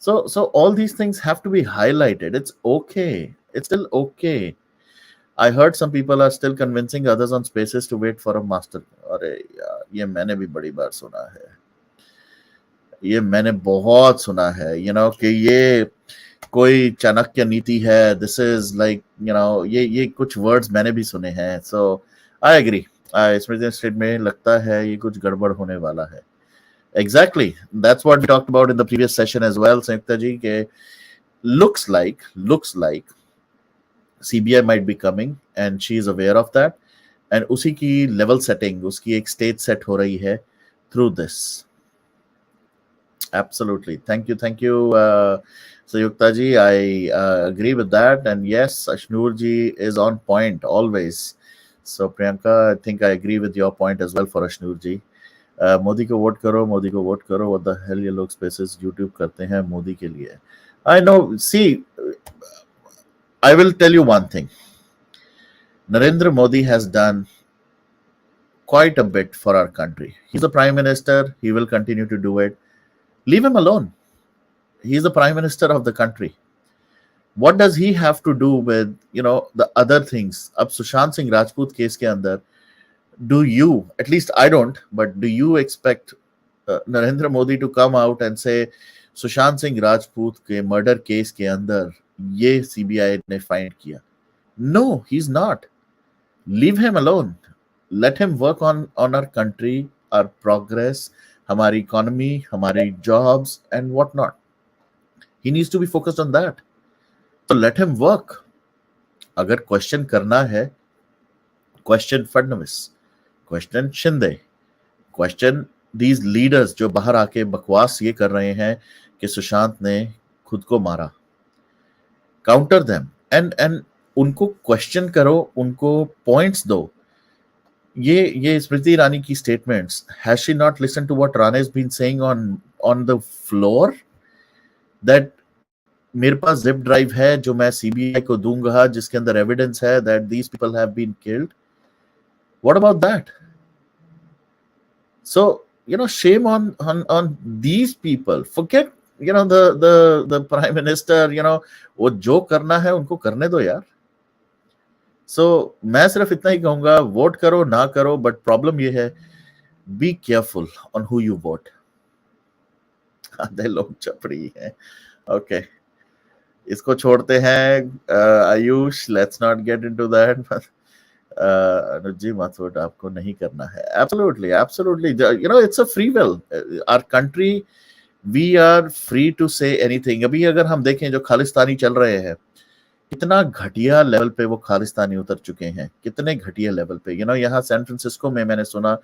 So all these things have to be highlighted. It's okay. It's still okay. I heard some people are still convincing others on spaces to wait for a master. अरे यार, ये मैंने भी बड़ी बार सुना है. ये मैंने बहुत सुना है, कि ये कोई चाणक्य नीति है. दिस इज लाइक ये कुछ वर्ड्स मैंने भी सुने हैं. सो आई एग्री. स्मृति स्टेट में लगता है ये कुछ गड़बड़ होने वाला है. Exactly. That's what we talked about in the previous session as well, Sanyukta ji. Looks like CBI might be coming, and she is aware of that. And उसी की level setting, उसकी एक stage set हो रही है through this. Absolutely. Thank you, Sanyukta ji. I agree with that. And yes, Ashnur ji is on point always. So Priyanka, I think I agree with your point as well for Ashnur ji. Modi को vote करो, मोदी को vote करो. What the hell ये लोग spaces YouTube करते हैं मोदी के लिए. I know. See, I will tell you one thing. Narendra Modi has done quite a bit for our country. He's the prime minister. He will continue to do it. Leave him alone. He's the prime minister of the country. What does he have to do with the other things? अब Sushant Singh Rajput case के अंदर, do you, at least I don't, but do you expect Narendra Modi to come out and say Sushant Singh Rajput के murder case के अंदर ये CBI ने find किया? No, he's not. Leave him alone. Let him work on our country, our progress, हमारी economy, हमारी jobs and whatnot. He needs to be focused on that. तो let him work. अगर question करना है, question Fadnavis, question Shinde, question these leaders जो बाहर आके बकवास ये कर रहे हैं कि सुशांत ने खुद को मारा। काउंटर देम एंड उनको क्वेश्चन करो, उनको पॉइंट्स दो। ये स्मृति ईरानी की statements, has she not listen to what Rana has been saying on the floor that मेरे पास जिप ड्राइव है जो मैं सीबीआई को दूंगा जिसके अंदर एविडेंस है that these people have been killed. What about that? So, shame on these people. Forget, the prime minister, वो जो करना है उनको करने दो यार। So, मैं सिर्फ इतना ही कहूंगा, वोट करो ना करो, बट प्रॉब्लम ये है, be careful on who you vote. आधे लोग चपड़ी हैं। ओके, इसको छोड़ते हैं। Ayush, let's not get into that. Anuj ji, मत वोट, आपको नहीं करना है। Absolutely, it's a free will. Our country, we are free to say anything. अभी अगर हम देखें जो खालिस्तानी चल रहे हैं, कितना घटिया लेवल पे वो खालिस्तानी उतर चुके हैं, कितने घटिया लेवल पे। यहाँ सैन फ्रांसिस्को में मैंने सुना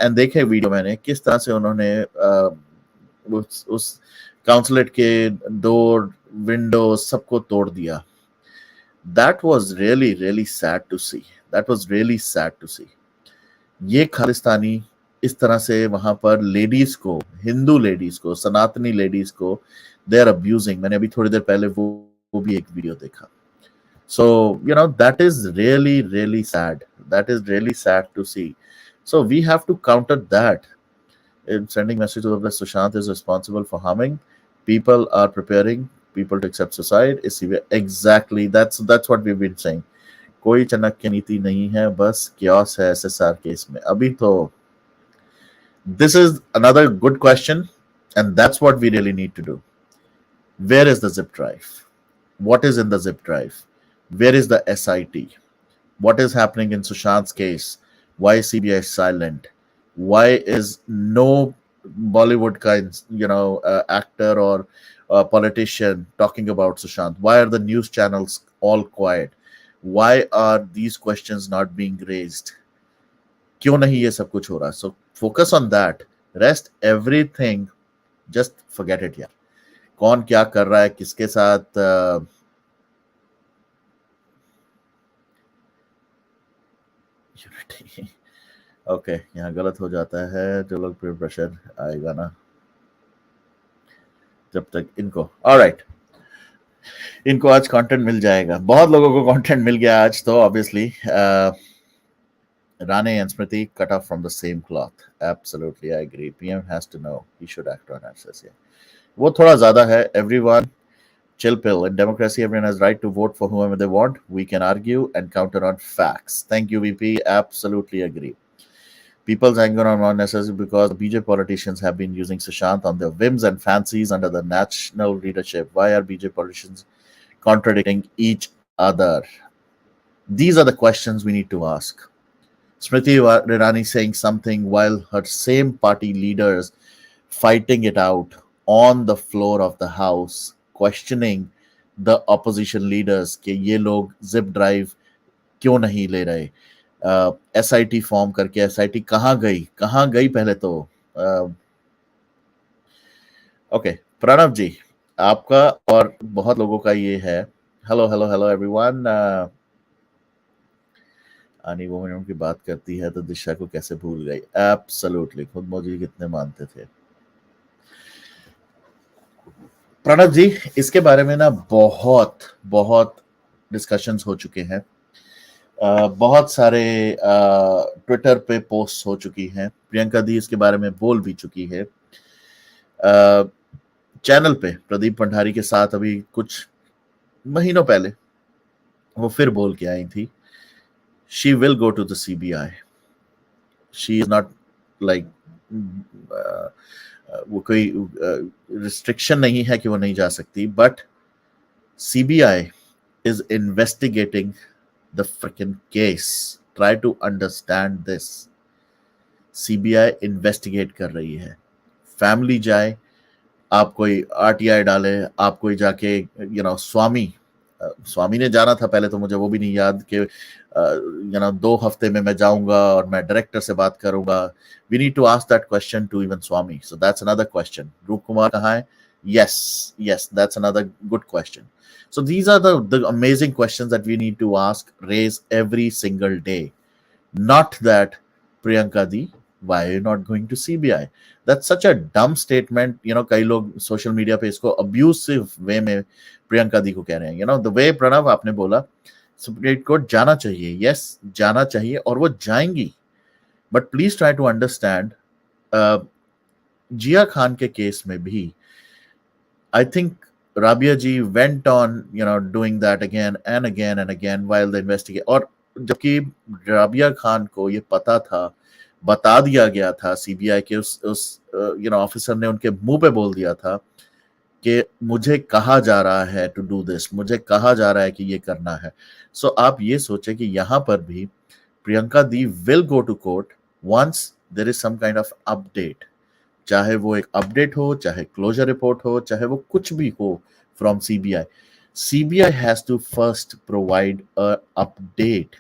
एंड देखे वीडियो मैंने, किस तरह से उन्होंने उस काउंसलेट के डोर, विंडो सबको तोड़ दिया। That was really, really sad to see. That was really sad to see. ये खालिस्तानी इस तरह से वहां पर लेडीज को, हिंदू लेडीज को, सनातनी लेडीज को दे आर अब्यूजिंग। मैंने अभी थोड़ी देर पहले वो भी एक वीडियो देखा। So, that is really, really sad. That is really sad to see. So we have to counter that. In sending message to the Sushant is responsible for harming. People are preparing people to accept suicide. Exactly, that's what we've been saying. कोई चाणक्य नीति नहीं है, बस chaos है SSR case में अभी तो। This is another good question, and that's what we really need to do. Where is the zip drive? What is in the zip drive? Where is the SIT? What is happening in Sushant's case? Why is CBI silent? Why is no Bollywood kind, actor or politician talking about Sushant? Why are the news channels all quiet? Why are these questions not being raised? क्यों नहीं ये सब कुछ हो रहा? So focus on that. Rest everything, just forget it यार। कौन क्या कर रहा है, किसके साथ यूनिटी। ओके, यहाँ गलत हो जाता है, जो लोग पेयर प्रेशर आएगा ना जब तक इनको। ऑलराइट, इनको आज कंटेंट मिल जाएगा। बहुत लोगों को कंटेंट मिल गया आज तो। Obviously Rane and Smriti cut off from the same cloth. Absolutely, I agree. PM has to know. He should act on access. वो थोड़ा ज्यादा है। Everyone, chill pill. In democracy, everyone has right to vote for whoever they want. We can argue and counter on facts. Thank you, VP. Absolutely agree. People's anger are not necessary because BJP politicians have been using Sushant on their whims and fancies under the national leadership. Why are BJP politicians contradicting each other? These are the questions we need to ask. Smriti Irani saying something while her same party leaders fighting it out on the floor of the house, questioning the opposition leaders कि ये लोग zip drive क्यों नहीं ले रहे। SIT form करके SIT कहाँ गई पहले तो। ओके, प्रणव जी, आपका और बहुत लोगों का ये है। Hello everyone. आनी वो उनकी बात करती है तो दिशा को कैसे भूल गई। एब्सोल्युटली, खुद मोदी कितने मानते थे। प्रणव जी, इसके बारे में ना बहुत डिस्कशंस हो चुके हैं। बहुत सारे ट्विटर पे पोस्ट हो चुकी हैं। प्रियंका दी इसके बारे में बोल भी चुकी है। चैनल पे प्रदीप भंडारी के साथ अभी कुछ महीनों पहले वो फिर बोल के आई थी, she will go to the CBI. She is not like वो कोई restriction नहीं है कि वो नहीं जा सकती, but CBI is investigating the freaking case. Try to understand this. CBI investigate कर रही है। फैमिली जाए, आप कोई RTI डाले, आप कोई जाके स्वामी स्वामी ने जाना था पहले, तो मुझे वो भी नहीं याद कि 2 हफ्ते में मैं जाऊंगा और मैं डायरेक्टर से बात करूंगा. We need to ask that question to even Swami. So that's another question. Roop Kumar कहाँ है? Yes, yes, that's another good question. So these are the amazing questions that we need to ask, raise every single day. Not that, Priyanka Di, why are you not going to CBI? That's such a dumb statement. कई लोग social media पे इसको abusive वे में प्रियंका दी को कह रहे हैं. The way Pranav आपने बोला, सुप्रीम कोर्ट जाना चाहिए. यस, जाना चाहिए और वो जाएंगी. But please try to understand, Jiah Khan के केस में भी I think Rabia ji went on, doing that again and again and again while the investigation. और जबकि राबिया खान को ये पता था, बता दिया गया था सीबीआई के उस ऑफिसर ने उनके मुंह पे बोल दिया था कि मुझे कहा जा रहा है टू डू दिस, मुझे कहा जा रहा है कि ये करना है. सो आप ये सोचे कि यहाँ पर भी Priyanka di will go to court once there is some kind of update. चाहे वो एक अपडेट हो, चाहे क्लोजर रिपोर्ट हो, चाहे वो कुछ भी हो from CBI. CBI has to first provide a update.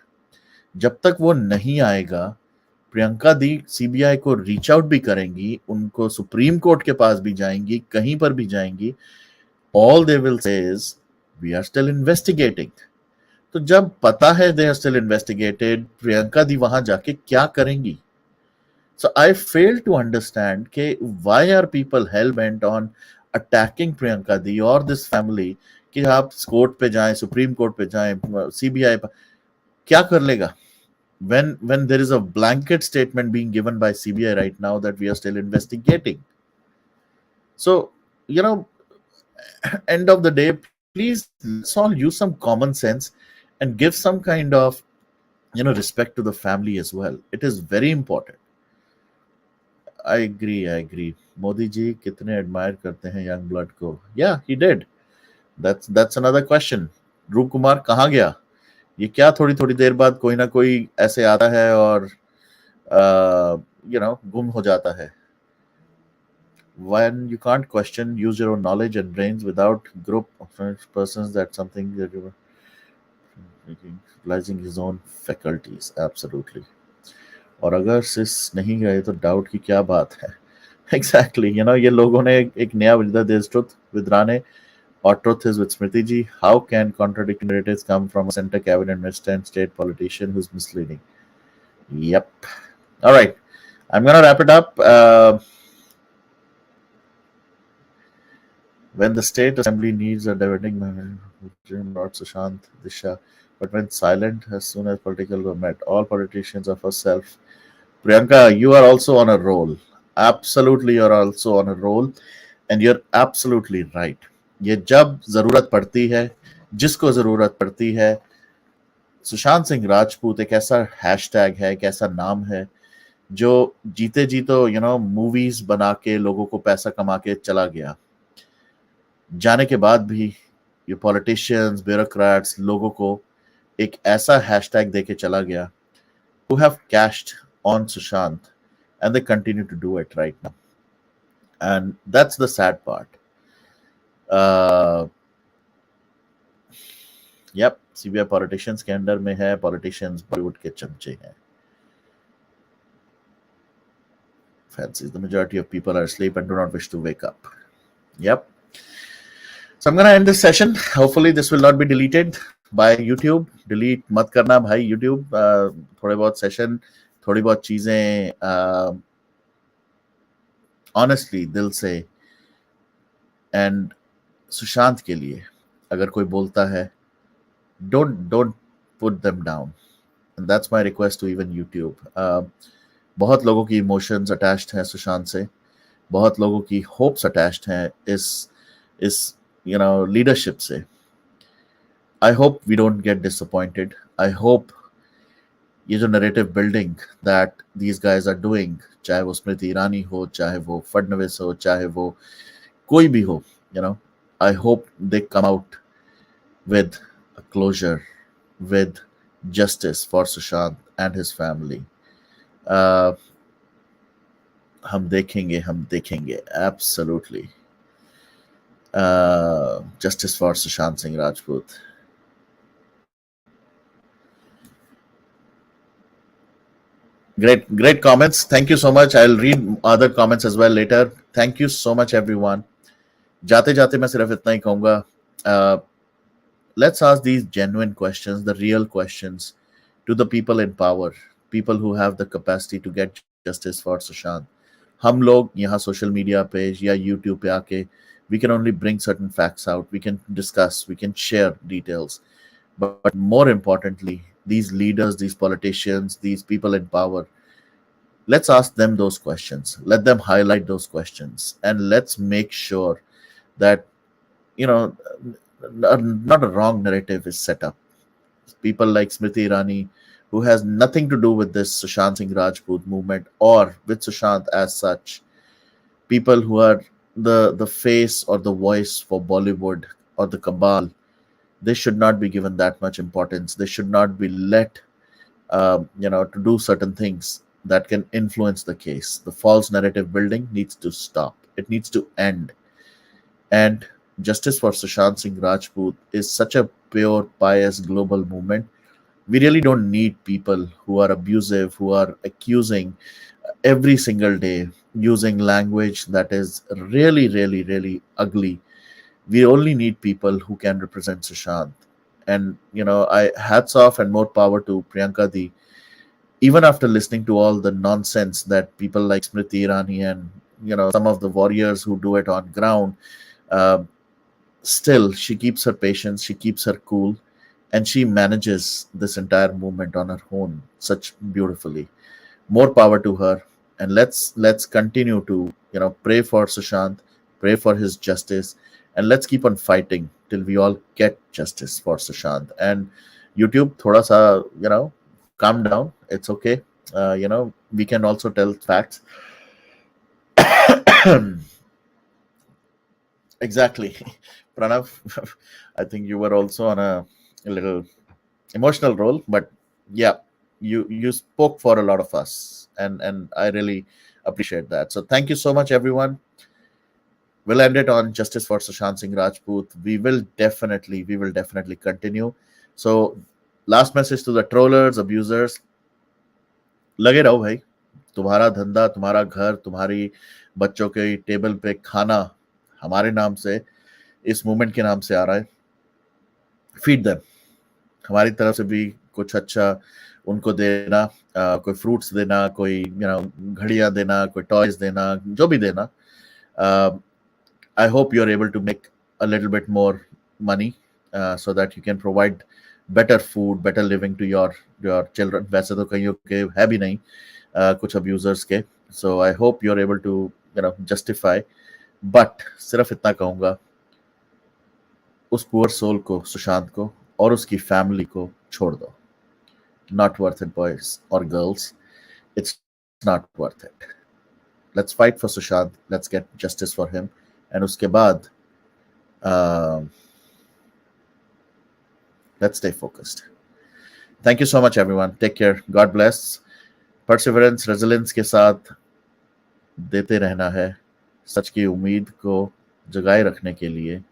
जब तक वो नहीं आएगा, प्रियंका दी सीबीआई को रीच आउट भी करेंगी, उनको सुप्रीम कोर्ट के पास भी जाएंगी, कहीं पर भी जाएंगी. All they will say is we are still investigating. तो जब पता है they are still investigated, Priyanka di वहां जाके क्या करेंगी? So I fail to understand why are people hell bent on attacking Priyanka Di or this family कि आप कोर्ट पे जाएं, सुप्रीम कोर्ट पे जाएं, सीबीआई क्या कर लेगा? When there is a blanket statement being given by CBI right now that we are still investigating. So, end of the day, please let's all use some common sense and give some kind of respect to the family as well. It is very important. I agree. Modi ji कितने admire करते हैं young blood को? Yeah, he did. That's another question. रूप कुमार कहाँ गया? ये क्या थोड़ी थोड़ी देर बाद कोई ना कोई ऐसे आता है और गुम हो जाता है. When you can't question, use your own knowledge and brains without group of persons. That's something that you were realizing his own faculties. Absolutely. और अगर सिस नहीं गए तो डाउट की क्या बात है? एग्जैक्टली ये लोगों ने एक नया विदा there is truth with Rane और truth is with Smriti ji. How can contradicting narratives come from a centre cabinet minister and state politician who is misleading? Yup. Alright, I am gonna wrap it up. When the state assembly needs a diverting not Sushant Disha, but when silent as soon as political were met, all politicians are for self. Priyanka, you are also on a roll. Absolutely, you're also on a roll, and you're absolutely right. ये जब जरूरत पड़ती है, जिसको जरूरत पड़ती है, सुशांत सिंह राजपूत एक ऐसा हैशटैग है, एक ऐसा नाम है जो जीते जी तो मूवीज बना के लोगों को पैसा कमा के चला गया. जाने के बाद भी ये पॉलिटिशियंस, ब्यूरोक्रेट्स लोगों को एक ऐसा हैशटैग देके चला गया, who have cashed on Sushant, and they continue to do it right now. And that's the sad part. Yep, CBI politicians के अंडर में है, politicians बॉलीवुड के चमचे हैं. Fancies, the majority of people are asleep and do not wish to wake up. Yep. So I'm gonna end this session. Hopefully this will not be deleted by YouTube. Delete मत करना भाई YouTube. थोड़े बहुत session, थोड़ी बहुत चीजें honestly दिल से, and सुशांत के लिए अगर कोई बोलता है, don't put them down. And that's my request to even YouTube. बहुत लोगों की इमोशंस अटैच्ड हैं सुशांत से, बहुत लोगों की होप्स अटैच्ड हैं इस लीडरशिप से. I hope we don't get disappointed. I hope ये जो narrative building that these guys are doing, चाहे वो स्मृति ईरानी हो, चाहे वो फडणवीस हो, चाहे वो कोई भी हो, I hope they come out with a closure, with justice for Sushant and his family. हम देखेंगे absolutely. Justice for Sushant Singh Rajput. Great comments. Thank you so much. I'll read other comments as well later. Thank you so much everyone. जाते जाते मैं सिर्फ इतना ही कहूंगा, let's ask these genuine questions, the real questions, to the people in power, people who have the capacity to get justice for Sushant. हम लोग यहाँ social media पे या YouTube पे आके we can only bring certain facts out, we can discuss, we can share details, but more importantly, these leaders, these politicians, these people in power, let's ask them those questions, let them highlight those questions, and let's make sure that, you know, not a wrong narrative is set up. People like Smriti Irani, who has nothing to do with this Sushant Singh Rajput movement or with Sushant as such, people who are the face or the voice for Bollywood or the cabal, they should not be given that much importance. They should not be let, to do certain things that can influence the case. The false narrative building needs to stop. It needs to end. And justice for Sushant Singh Rajput is such a pure, pious global movement. We really don't need people who are abusive, who are accusing every single day, using language that is really, really, really ugly. We only need people who can represent Sushant. And, I hats off and more power to Priyanka Di. Even after listening to all the nonsense that people like Smriti Irani and, some of the warriors who do it on ground, uh, still she keeps her patience, she keeps her cool, and she manages this entire movement on her own such beautifully. More power to her, and let's continue to, pray for Sushant, pray for his justice, and let's keep on fighting till we all get justice for Sushant. And YouTube, thoda sa, calm down. It's okay. We can also tell facts. Exactly. Pranav, I think you were also on a little emotional role, but yeah, you spoke for a lot of us, and I really appreciate that. So thank you so much, everyone. We'll end it on justice for Sushant Singh Rajput. We will definitely continue. So last message to the trollers, abusers, लगे रहो भाई. तुम्हारा धंधा, तुम्हारा घर, तुम्हारी बच्चों के टेबल पे खाना हमारे नाम से, इस मूवमेंट के नाम से आ रहा है. Feed them. हमारी तरफ से भी कुछ अच्छा उनको देना, कोई फ्रूट्स देना, कोई घड़ियां देना, कोई टॉयज देना, जो भी देना. I hope you're able to make a little bit more money, so that you can provide better food, better living to your children. वैसे तो कईयों के है भी नहीं, कुछ abusers के. So I hope you're able to justify. But सिर्फ इतना कहूँगा, उस पुअर सोल को, सुशांत को और उसकी फैमिली को छोड़ दो. Not worth it, boys or girls. It's not worth it. Let's fight for Sushant. Let's get justice for him. And उसके बाद, let's stay focused. Thank you so much, everyone. Take care. God bless. Perseverance, resilience के साथ देते रहना है. सच की उम्मीद को जगाए रखने के लिए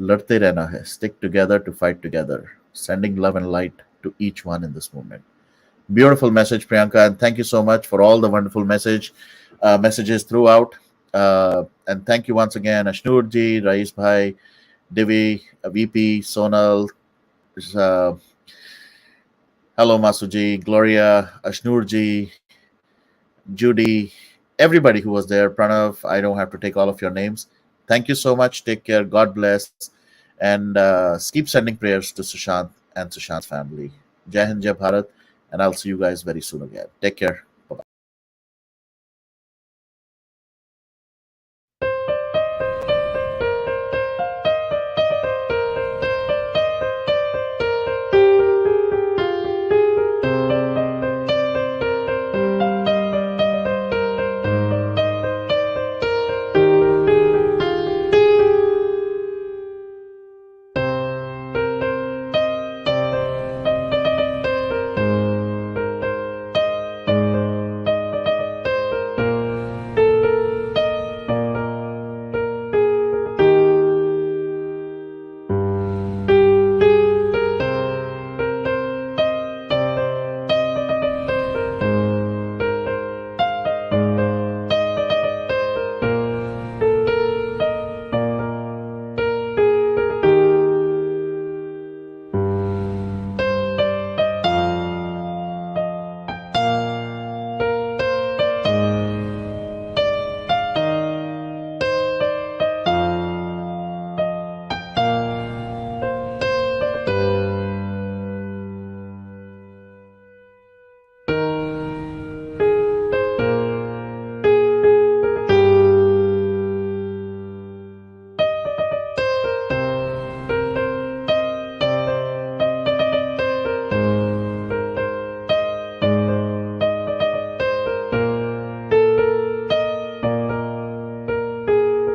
लड़ते रहना है. Stick together to fight together. Sending love and light to each one in this movement. Beautiful message, Priyanka, and thank you so much for all the wonderful messages throughout. And thank you once again, Ashnur ji, Rais Bhai, Divi, VP, Sonal, uh, hello Masuji, Gloria, Ashnur ji, Judy, everybody who was there, Pranav. I don't have to take all of your names. Thank you so much. Take care. God bless. And keep sending prayers to Sushant and Sushant's family. Jai Hind, Jai Bharat. And I'll see you guys very soon again. Take care.